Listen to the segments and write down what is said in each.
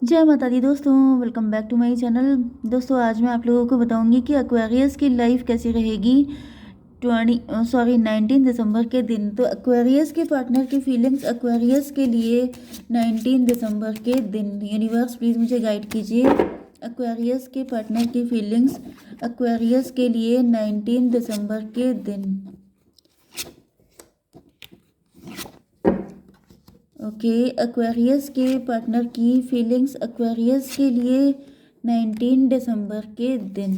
जय माता दी दोस्तों, welcome back to my channel. दोस्तों आज मैं आप लोगों को बताऊंगी कि एक्वेरियस की लाइफ कैसी रहेगी 19 दिसंबर के दिन। तो एक्वेरियस के पार्टनर की फीलिंग्स एक्वेरियस के लिए 19 दिसंबर के दिन। यूनिवर्स प्लीज़ मुझे गाइड कीजिए। एक्वेरियस के पार्टनर की फीलिंग्स एक्वेरियस के लिए 19 दिसंबर के दिन। ओके, एक्वेरियस के पार्टनर की फीलिंग्स एक्वेरियस के लिए 19 दिसंबर के दिन।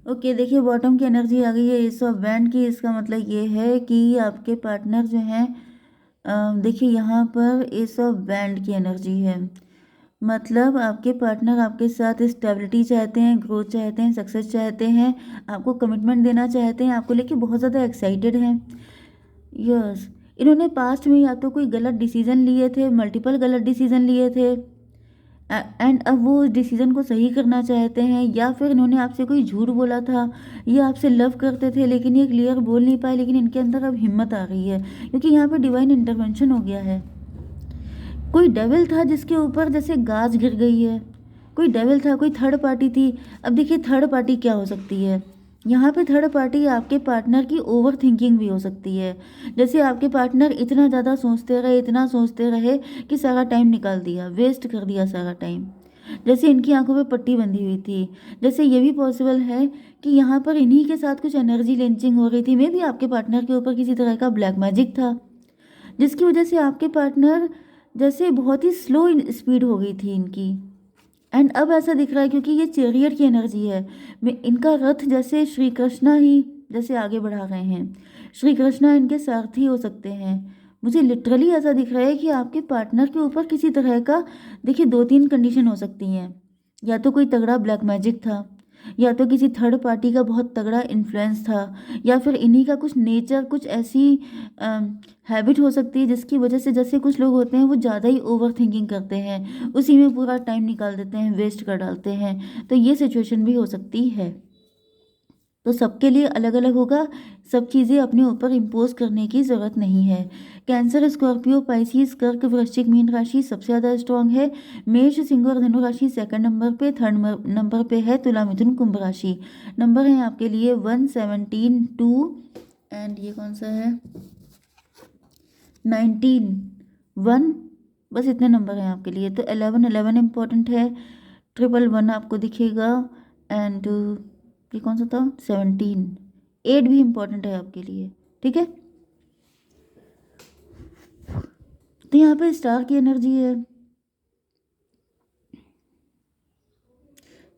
ओके, देखिए बॉटम की एनर्जी आ गई है एस ऑफ वैंड की। इसका मतलब ये है कि आपके पार्टनर जो हैं, देखिए यहाँ पर एस ऑफ वैंड की एनर्जी है। मतलब आपके पार्टनर आपके साथ स्टेबिलिटी चाहते हैं, ग्रोथ चाहते हैं, सक्सेस चाहते हैं, आपको कमिटमेंट देना चाहते हैं, आपको लेके बहुत ज़्यादा एक्साइटेड हैं। यस, इन्होंने पास्ट में या तो कोई गलत डिसीजन लिए थे, मल्टीपल गलत डिसीजन लिए थे, एंड अब वो उस डिसीजन को सही करना चाहते हैं, या फिर इन्होंने आपसे कोई झूठ बोला था, ये आपसे लव करते थे लेकिन ये क्लियर बोल नहीं पाए, लेकिन इनके अंदर अब हिम्मत आ गई है क्योंकि यहाँ पे डिवाइन इंटरवेंशन हो गया है। कोई डेविल था जिसके ऊपर जैसे गाज गिर गई है, कोई डेविल था, कोई थर्ड पार्टी थी। अब देखिए थर्ड पार्टी क्या हो सकती है। यहाँ पे थर्ड पार्टी आपके पार्टनर की ओवर थिंकिंग भी हो सकती है। जैसे आपके पार्टनर इतना ज़्यादा सोचते रहे, इतना सोचते रहे कि सारा टाइम निकाल दिया, वेस्ट कर दिया सारा टाइम। जैसे इनकी आंखों पे पट्टी बंधी हुई थी। जैसे ये भी पॉसिबल है कि यहाँ पर इन्हीं के साथ कुछ एनर्जी लेंचिंग हो रही थी। मे भी आपके पार्टनर के ऊपर किसी तरह का ब्लैक मैजिक था, जिसकी वजह से आपके पार्टनर जैसे बहुत ही स्लो स्पीड हो गई थी इनकी। एंड अब ऐसा दिख रहा है क्योंकि ये चैरियट की एनर्जी है। इनका रथ जैसे श्री कृष्णा ही जैसे आगे बढ़ा रहे हैं। श्री कृष्णा इनके सारथी हो सकते हैं। मुझे लिटरली ऐसा दिख रहा है कि आपके पार्टनर के ऊपर किसी तरह का, देखिए 2-3 कंडीशन हो सकती हैं। या तो कोई तगड़ा ब्लैक मैजिक था, या तो किसी थर्ड पार्टी का बहुत तगड़ा इन्फ्लुएंस था, या फिर इन्हीं का कुछ नेचर, कुछ ऐसी हैबिट हो सकती है जिसकी वजह से, जैसे कुछ लोग होते हैं वो ज़्यादा ही ओवर थिंकिंग करते हैं, उसी में पूरा टाइम निकाल देते हैं, वेस्ट कर डालते हैं। तो ये सिचुएशन भी हो सकती है। तो सबके लिए अलग अलग होगा, सब चीज़ें अपने ऊपर इम्पोज करने की ज़रूरत नहीं है। कैंसर, स्कॉर्पियो, पाइसिस, कर्क, वृश्चिक, मीन राशि सबसे ज़्यादा स्ट्रांग है। मेष, सिंह और धनु राशि सेकंड नंबर पे, थर्ड नंबर पे है तुला, मिथुन, कुंभ राशि। नंबर है आपके लिए 1, 17, 2 एंड ये कौन सा है 19, 1। बस इतने नंबर हैं आपके लिए। तो 11 इम्पॉर्टेंट है, 111 आपको दिखेगा, एंड ये कौन सा था 17, 8 भी इम्पॉर्टेंट है आपके लिए। ठीक है, तो यहाँ पे स्टार की एनर्जी है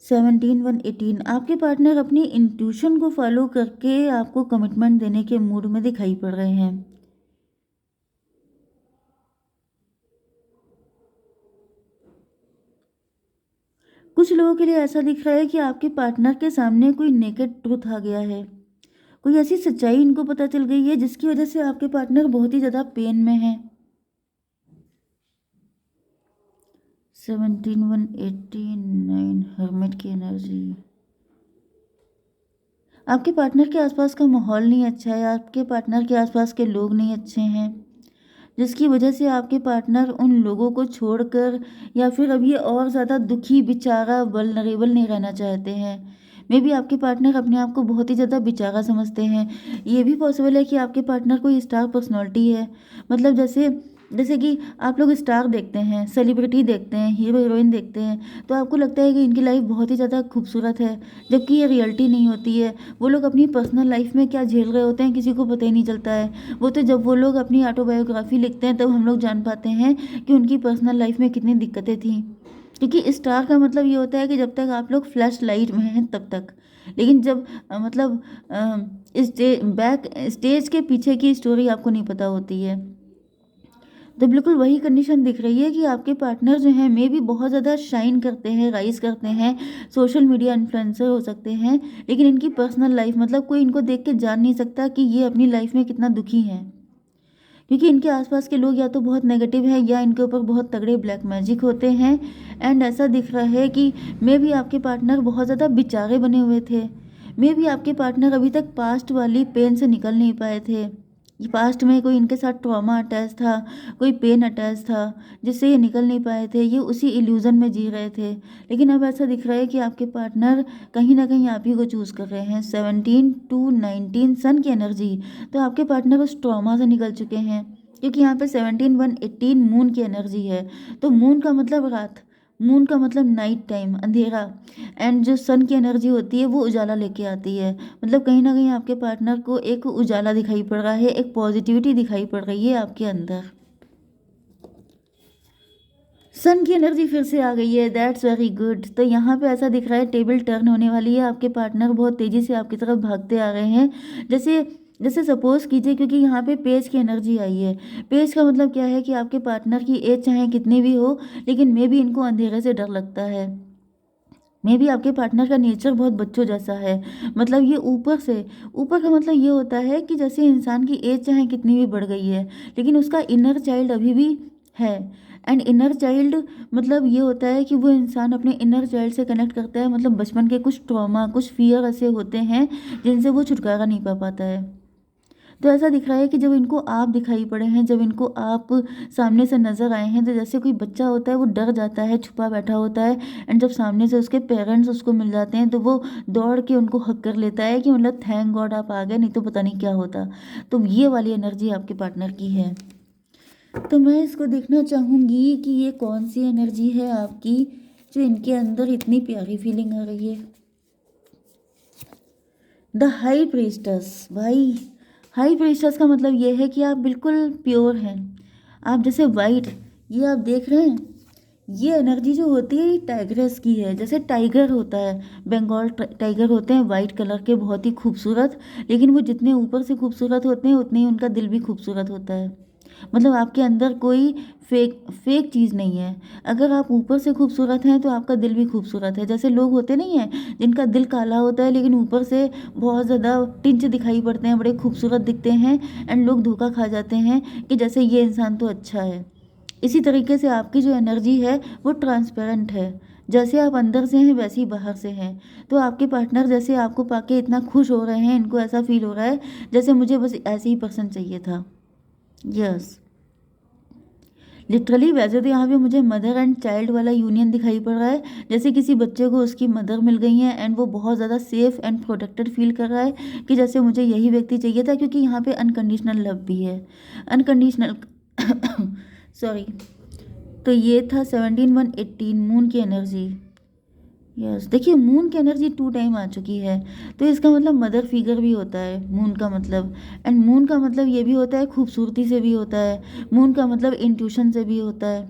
17, 1, 18। आपके पार्टनर अपनी इंट्यूशन को फॉलो करके आपको कमिटमेंट देने के मूड में दिखाई पड़ रहे हैं। कुछ लोगों के लिए ऐसा दिख रहा है कि आपके पार्टनर के सामने कोई नेकेड ट्रूथ आ गया है, कोई ऐसी सच्चाई इनको पता चल गई है जिसकी वजह से आपके पार्टनर बहुत ही ज़्यादा पेन में है। 17, 1, 18, 9 हर्मिट की एनर्जी। आपके पार्टनर के आसपास का माहौल नहीं अच्छा है, आपके पार्टनर के आसपास के लोग नहीं अच्छे हैं, जिसकी वजह से आपके पार्टनर उन लोगों को छोड़कर या फिर अब ये और ज़्यादा दुखी, बेचारा, वल्नरेबल नहीं रहना चाहते हैं। मे बी आपके पार्टनर अपने आप को बहुत ही ज़्यादा बेचारा समझते हैं। ये भी पॉसिबल है कि आपके पार्टनर कोई स्टार पर्सनालिटी है। मतलब जैसे जैसे कि आप लोग स्टार देखते हैं, सेलिब्रिटी देखते हैं, हीरो हीरोइन देखते हैं, तो आपको लगता है कि इनकी लाइफ बहुत ही ज़्यादा खूबसूरत है, जबकि ये रियलिटी नहीं होती है। वो लोग अपनी पर्सनल लाइफ में क्या झेल रहे होते हैं किसी को पता ही नहीं चलता है। वो तो जब वो लोग अपनी ऑटोबायोग्राफी लिखते हैं तब हम लोग जान पाते हैं कि उनकी पर्सनल लाइफ में कितनी दिक्कतें थी। क्योंकि स्टार का मतलब ये होता है कि जब तक आप लोग फ्लैश लाइट में हैं तब तक, लेकिन जब मतलब बैक स्टेज के पीछे की स्टोरी आपको नहीं पता होती है। तो बिल्कुल वही कंडीशन दिख रही है कि आपके पार्टनर जो हैं मे भी बहुत ज़्यादा शाइन करते हैं, राइज करते हैं, सोशल मीडिया इन्फ्लुएंसर हो सकते हैं, लेकिन इनकी पर्सनल लाइफ, मतलब कोई इनको देख के जान नहीं सकता कि ये अपनी लाइफ में कितना दुखी हैं, क्योंकि इनके आसपास के लोग या तो बहुत नेगेटिव हैं या इनके ऊपर बहुत तगड़े ब्लैक मैजिक होते हैं। एंड ऐसा दिख रहा है कि मे भी आपके पार्टनर बहुत ज़्यादा बेचारे बने हुए थे। मे भी आपके पार्टनर अभी तक पास्ट वाली पेन से निकल नहीं पाए थे। ये पास्ट में कोई इनके साथ ट्रॉमा अटैच था, कोई पेन अटैच था, जिससे ये निकल नहीं पाए थे, ये उसी इल्यूज़न में जी रहे थे। लेकिन अब ऐसा दिख रहा है कि आपके पार्टनर कहीं न कहीं आप ही को चूज़ कर रहे हैं। 17 टू 19 सन की एनर्जी, तो आपके पार्टनर उस ट्रॉमा से निकल चुके हैं, क्योंकि यहाँ पे 17 1 18 मून की एनर्जी है। तो मून का मतलब रात, मून का मतलब नाइट टाइम, अंधेरा, एंड जो सन की एनर्जी होती है वो उजाला लेके आती है। मतलब कहीं ना कहीं आपके पार्टनर को एक उजाला दिखाई पड़ रहा है, एक पॉजिटिविटी दिखाई पड़ रही है आपके अंदर। सन की एनर्जी फिर से आ गई है, दैट्स वेरी गुड। तो यहाँ पे ऐसा दिख रहा है टेबल टर्न होने वाली है, आपके पार्टनर बहुत तेज़ी से आपकी तरफ भागते आ रहे हैं। जैसे जैसे सपोज कीजिए, क्योंकि यहाँ पे पेज की एनर्जी आई है। पेज का मतलब क्या है कि आपके पार्टनर की एज चाहे कितनी भी हो, लेकिन मे भी इनको अंधेरे से डर लगता है। मे भी आपके पार्टनर का नेचर बहुत बच्चों जैसा है। मतलब ये ऊपर से, ऊपर का मतलब ये होता है कि जैसे इंसान की एज चाहे कितनी भी बढ़ गई है, लेकिन उसका इनर चाइल्ड अभी भी है। एंड इनर चाइल्ड मतलब ये होता है कि वो इंसान अपने इनर चाइल्ड से कनेक्ट करता है। मतलब बचपन के कुछ ट्रॉमा, कुछ फियर ऐसे होते हैं जिनसे वो छुटकारा नहीं पा पाता है। तो ऐसा दिख रहा है कि जब इनको आप दिखाई पड़े हैं, जब इनको आप सामने से नज़र आए हैं, तो जैसे कोई बच्चा होता है वो डर जाता है, छुपा बैठा होता है, एंड जब सामने से उसके पेरेंट्स उसको मिल जाते हैं तो वो दौड़ के उनको हक कर लेता है कि मतलब थैंक गॉड आप आ गए, नहीं तो पता नहीं क्या होता। तो ये वाली एनर्जी आपके पार्टनर की है। तो मैं इसको देखना चाहूँगी कि ये कौन सी एनर्जी है आपकी, जो इनके अंदर इतनी प्यारी फीलिंग आ रही है। The high प्रीस्टस। भाई, हाई प्रीस्टस का मतलब ये है कि आप बिल्कुल प्योर हैं, आप जैसे वाइट, ये आप देख रहे हैं, ये एनर्जी जो होती है ये टाइग्रेस की है। जैसे टाइगर होता है, बंगाल टाइगर होते हैं वाइट कलर के, बहुत ही खूबसूरत, लेकिन वो जितने ऊपर से खूबसूरत होते हैं उतने ही उनका दिल भी खूबसूरत होता है। मतलब आपके अंदर कोई फेक फेक चीज़ नहीं है। अगर आप ऊपर से खूबसूरत हैं तो आपका दिल भी खूबसूरत है। जैसे लोग होते नहीं हैं जिनका दिल काला होता है लेकिन ऊपर से बहुत ज़्यादा टिंच दिखाई पड़ते हैं, बड़े खूबसूरत दिखते हैं, एंड लोग धोखा खा जाते हैं कि जैसे ये इंसान तो अच्छा है। इसी तरीके से आपकी जो एनर्जी है वो ट्रांसपेरेंट है। जैसे आप अंदर से हैं वैसे ही बाहर से हैं। तो आपके पार्टनर जैसे आपको पाके इतना खुश हो रहे हैं, इनको ऐसा फील हो रहा है जैसे मुझे बस ऐसे ही पर्सन चाहिए था। यस, लिटरली वैसे तो यहाँ पे मुझे मदर एंड चाइल्ड वाला यूनियन दिखाई पड़ रहा है। जैसे किसी बच्चे को उसकी मदर मिल गई है एंड वो बहुत ज़्यादा सेफ एंड प्रोटेक्टेड फील कर रहा है कि जैसे मुझे यही व्यक्ति चाहिए था, क्योंकि यहाँ पे अनकंडीशनल लव भी है, अनकंडीशनल सॉरी। तो ये था 17 1 18 मून की एनर्जी। यस, देखिए मून की एनर्जी 2 टाइम आ चुकी है, तो इसका मतलब मदर फिगर भी होता है मून का मतलब। एंड मून का मतलब ये भी होता है खूबसूरती से भी होता है, मून का मतलब इंट्यूशन से भी होता है।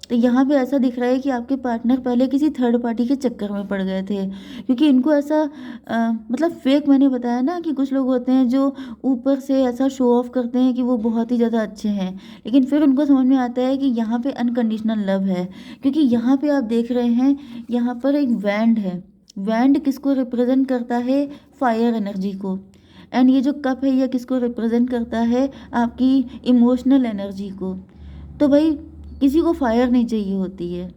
तो यहाँ पे ऐसा दिख रहा है कि आपके पार्टनर पहले किसी थर्ड पार्टी के चक्कर में पड़ गए थे, क्योंकि इनको ऐसा मतलब फेक, मैंने बताया ना कि कुछ लोग होते हैं जो ऊपर से ऐसा शो ऑफ करते हैं कि वो बहुत ही ज़्यादा अच्छे हैं, लेकिन फिर उनको समझ में आता है कि यहाँ पे अनकंडीशनल लव है। क्योंकि यहाँ पे आप देख रहे हैं, यहाँ पर एक वैंड है। वैंड किसको रिप्रेजेंट करता है? फायर एनर्जी को। एंड ये जो कप है ये किसको रिप्रेजेंट करता है? आपकी इमोशनल एनर्जी को। तो भाई किसी को फायर नहीं चाहिए होती है।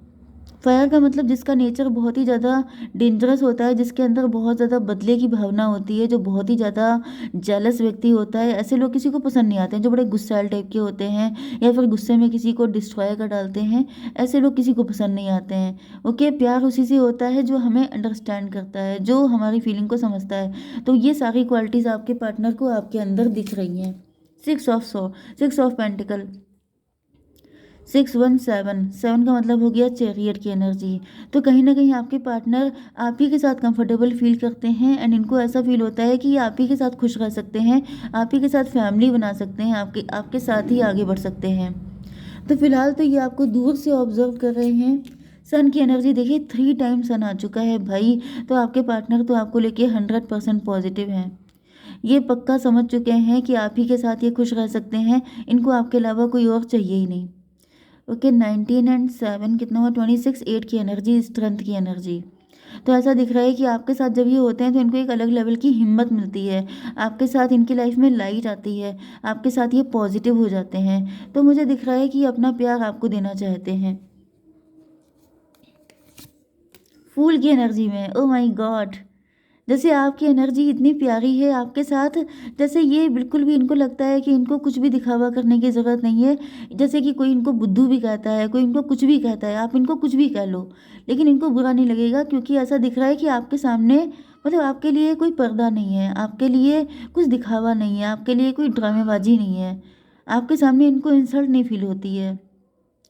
फायर का मतलब जिसका नेचर बहुत ही ज़्यादा डेंजरस होता है, जिसके अंदर बहुत ज़्यादा बदले की भावना होती है, जो बहुत ही ज़्यादा जेलस व्यक्ति होता है, ऐसे लोग किसी को पसंद नहीं आते हैं। जो बड़े गुस्सैल टाइप के होते हैं या फिर गुस्से में किसी को डिस्ट्रॉय कर डालते हैं, ऐसे लोग किसी को पसंद नहीं आते हैं। ओके, प्यार उसी से होता है जो हमें अंडरस्टैंड करता है, जो हमारी फीलिंग को समझता है। तो ये सारी क्वालिटीज़ आपके पार्टनर को आपके अंदर दिख रही हैं। 6 ऑफ पेंटिकल, 6 1 7 का मतलब हो गया चैरियट की एनर्जी। तो कहीं ना कहीं आपके पार्टनर आप ही के साथ कंफर्टेबल फील करते हैं, एंड इनको ऐसा फील होता है कि ये आप ही के साथ खुश रह सकते हैं, आप ही के साथ फैमिली बना सकते हैं, आपके आपके साथ ही आगे बढ़ सकते हैं। तो फिलहाल तो ये आपको दूर से ऑब्जर्व कर रहे हैं। सन की एनर्जी देखिए, 3 टाइम सन आ चुका है भाई। तो आपके पार्टनर तो आपको लेके 100% पॉजिटिव हैं। ये पक्का समझ चुके हैं कि आप ही के साथ ये खुश रह सकते हैं, इनको आपके अलावा कोई और चाहिए ही नहीं। ओके, 19 एंड 7 कितना हुआ? 26, 8 की एनर्जी, स्ट्रेंथ की एनर्जी। तो ऐसा दिख रहा है कि आपके साथ जब ये होते हैं तो इनको एक अलग लेवल की हिम्मत मिलती है, आपके साथ इनकी लाइफ में लाइट आती है, आपके साथ ये पॉजिटिव हो जाते हैं। तो मुझे दिख रहा है कि ये अपना प्यार आपको देना चाहते हैं। फूल की एनर्जी में, ओ माय गॉड, जैसे आपकी एनर्जी इतनी प्यारी है आपके साथ, जैसे ये बिल्कुल भी इनको लगता है कि इनको कुछ भी दिखावा करने की ज़रूरत नहीं है। जैसे कि कोई इनको बुद्धू भी कहता है, कोई इनको कुछ भी कहता है, आप इनको कुछ भी कह लो, लेकिन इनको बुरा नहीं लगेगा, क्योंकि ऐसा दिख रहा है कि आपके सामने मतलब आपके लिए कोई पर्दा नहीं है, आपके लिए कुछ दिखावा नहीं है, आपके लिए कोई ड्रामेबाजी नहीं है। आपके सामने इनको इंसल्ट नहीं फ़ील होती है,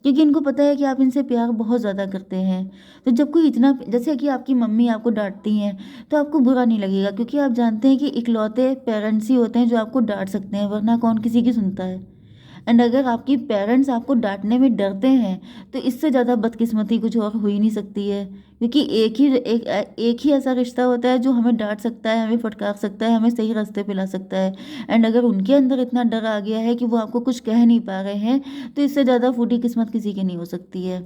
क्योंकि इनको पता है कि आप इनसे प्यार बहुत ज़्यादा करते हैं। तो जब कोई इतना, जैसे कि आपकी मम्मी आपको डाँटती हैं, तो आपको बुरा नहीं लगेगा, क्योंकि आप जानते हैं कि इकलौते पेरेंट्स ही होते हैं जो आपको डाँट सकते हैं, वरना कौन किसी की सुनता है। एंड अगर आपकी पेरेंट्स आपको डाँटने में डरते हैं, तो इससे ज़्यादा बदकिस्मती कुछ और हो ही नहीं सकती है, क्योंकि एक ही ऐसा रिश्ता होता है जो हमें डाँट सकता है, हमें फटकार सकता है, हमें सही रास्ते पे ला सकता है। एंड अगर उनके अंदर इतना डर आ गया है कि वो आपको कुछ कह नहीं पा रहे हैं, तो इससे ज़्यादा फूटी किस्मत किसी की नहीं हो सकती है।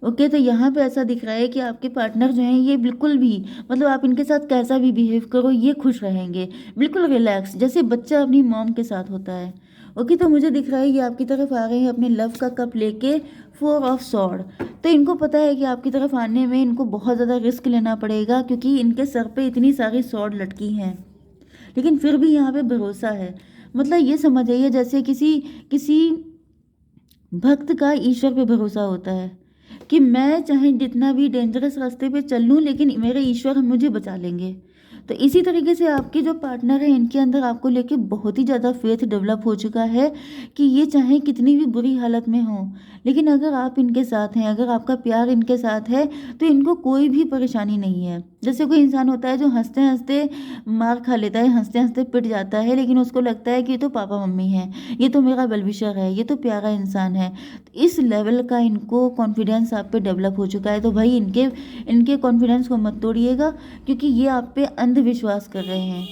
ओके, तो यहाँ पे ऐसा दिख रहा है कि आपके पार्टनर जो हैं ये बिल्कुल भी, मतलब आप इनके साथ कैसा भी बिहेव करो ये खुश रहेंगे, बिल्कुल रिलैक्स, जैसे बच्चा अपनी मॉम के साथ होता है। ओके, तो मुझे दिख रहा है ये आपकी तरफ आ रहे हैं अपने लव का कप लेके, 4 ऑफ सॉर्ड। तो इनको पता है कि आपकी तरफ आने में इनको बहुत ज़्यादा रिस्क लेना पड़ेगा, क्योंकि इनके सर पे इतनी सारी सॉर्ड लटकी हैं, लेकिन फिर भी यहाँ पे भरोसा है। मतलब ये समझ जाइए जैसे किसी किसी भक्त का ईश्वर पे भरोसा होता है, कि मैं चाहे जितना भी डेंजरस रास्ते पे चल लूँ, लेकिन मेरे ईश्वर मुझे बचा लेंगे। तो इसी तरीके से आपके जो पार्टनर हैं इनके अंदर आपको लेके बहुत ही ज़्यादा फेथ डेवलप हो चुका है, कि ये चाहे कितनी भी बुरी हालत में हों, लेकिन अगर आप इनके साथ हैं, अगर आपका प्यार इनके साथ है, तो इनको कोई भी परेशानी नहीं है। जैसे कोई इंसान होता है जो हंसते हंसते मार खा लेता है, हंसते हंसते पिट जाता है, लेकिन उसको लगता है कि ये तो पापा मम्मी हैं, ये तो मेरा वेलविशर है, ये तो प्यारा इंसान है। तो इस लेवल का इनको कॉन्फिडेंस आप पे डेवलप हो चुका है। तो भाई इनके इनके कॉन्फिडेंस को मत तोड़िएगा, क्योंकि ये आप पे अंधविश्वास कर रहे हैं,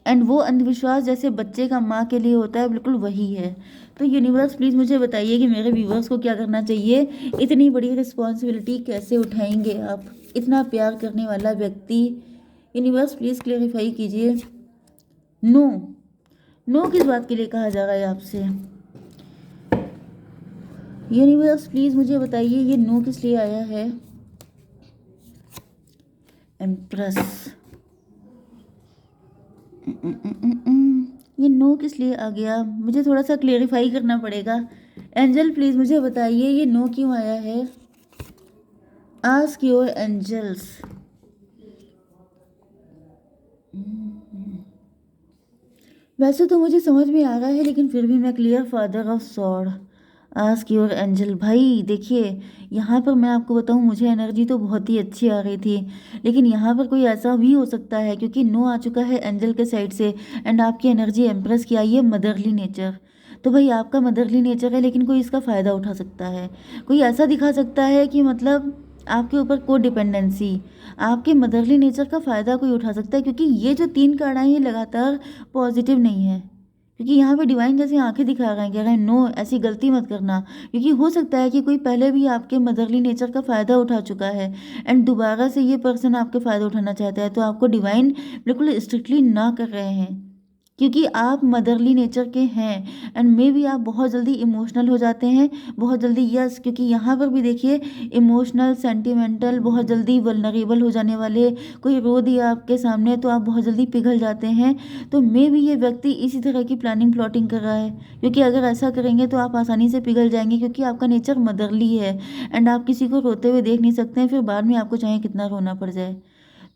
एंड वो अंधविश्वास जैसे बच्चे का माँ के लिए होता है, बिल्कुल वही है। तो यूनिवर्स प्लीज़ मुझे बताइए कि मेरे व्यूवर्स को क्या करना चाहिए, इतनी बड़ी रिस्पॉन्सिबिलिटी कैसे उठाएंगे आप, इतना प्यार करने वाला व्यक्ति। यूनिवर्स प्लीज़ क्लेरिफाई कीजिए। नो, नो किस बात के लिए कहा जा रहा है आपसे? यूनिवर्स प्लीज़ मुझे बताइए ये नो किस लिए आया है? एम्प्रेस, ये नो किस लिए आ गया? मुझे थोड़ा सा क्लेरिफाई करना पड़ेगा। एंजल प्लीज़ मुझे बताइए ये नो क्यों आया है? Ask your angels. वैसे तो मुझे समझ में आ रहा है, लेकिन फिर भी मैं clear, father of sword, ask your angel. भाई देखिए, यहाँ पर मैं आपको बताऊँ, मुझे एनर्जी तो बहुत ही अच्छी आ रही थी, लेकिन यहाँ पर कोई ऐसा भी हो सकता है, क्योंकि नो आ चुका है एंजल के साइड से, एंड आपकी एनर्जी एम्प्रेस की आई है मदरली नेचर। तो भाई आपका मदरली नेचर है, लेकिन कोई इसका फ़ायदा उठा सकता है, कोई ऐसा दिखा सकता है कि मतलब आपके ऊपर को डिपेंडेंसी, आपके मदरली नेचर का फ़ायदा कोई उठा सकता है, क्योंकि ये जो 3 कार्ड हैं ये लगातार पॉजिटिव नहीं है, क्योंकि यहाँ पे डिवाइन जैसे आंखें दिखा रहे हैं, कह रहे हैं नो ऐसी गलती मत करना, क्योंकि हो सकता है कि कोई पहले भी आपके मदरली नेचर का फ़ायदा उठा चुका है, एंड दोबारा से ये पर्सन आपके फ़ायदा उठाना चाहता है। तो आपको डिवाइन बिल्कुल स्ट्रिक्टली ना कर रहे हैं, क्योंकि आप मदरली नेचर के हैं, एंड मे भी आप बहुत जल्दी इमोशनल हो जाते हैं, बहुत जल्दी, यस, क्योंकि यहाँ पर भी देखिए इमोशनल, सेंटिमेंटल, बहुत जल्दी वल्नरेबल हो जाने वाले, कोई रो दिया आपके सामने तो आप बहुत जल्दी पिघल जाते हैं। तो मे भी ये व्यक्ति इसी तरह की प्लानिंग प्लॉटिंग कर रहा है, क्योंकि अगर ऐसा करेंगे तो आप आसानी से पिघल जाएंगे, क्योंकि आपका नेचर मदरली है, एंड आप किसी को रोते हुए देख नहीं सकते हैं, फिर बाद में आपको चाहे कितना रोना पड़ जाए।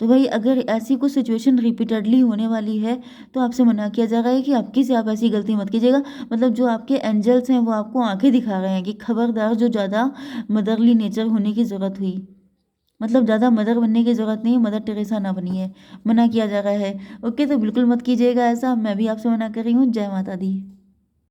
तो भाई अगर ऐसी कुछ सिचुएशन रिपीटेडली होने वाली है, तो आपसे मना किया जा रहा है कि आपकी से आप ऐसी गलती मत कीजिएगा। मतलब जो आपके एंजल्स हैं वो आपको आंखें दिखा रहे हैं कि खबरदार, जो ज़्यादा मदरली नेचर होने की ज़रूरत हुई, मतलब ज़्यादा मदर बनने की ज़रूरत नहीं है, मदर टेरेसा ना बनिए, मना किया जा रहा है। ओके, तो बिल्कुल मत कीजिएगा ऐसा, मैं भी आपसे मना कर रही हूँ। जय माता दी।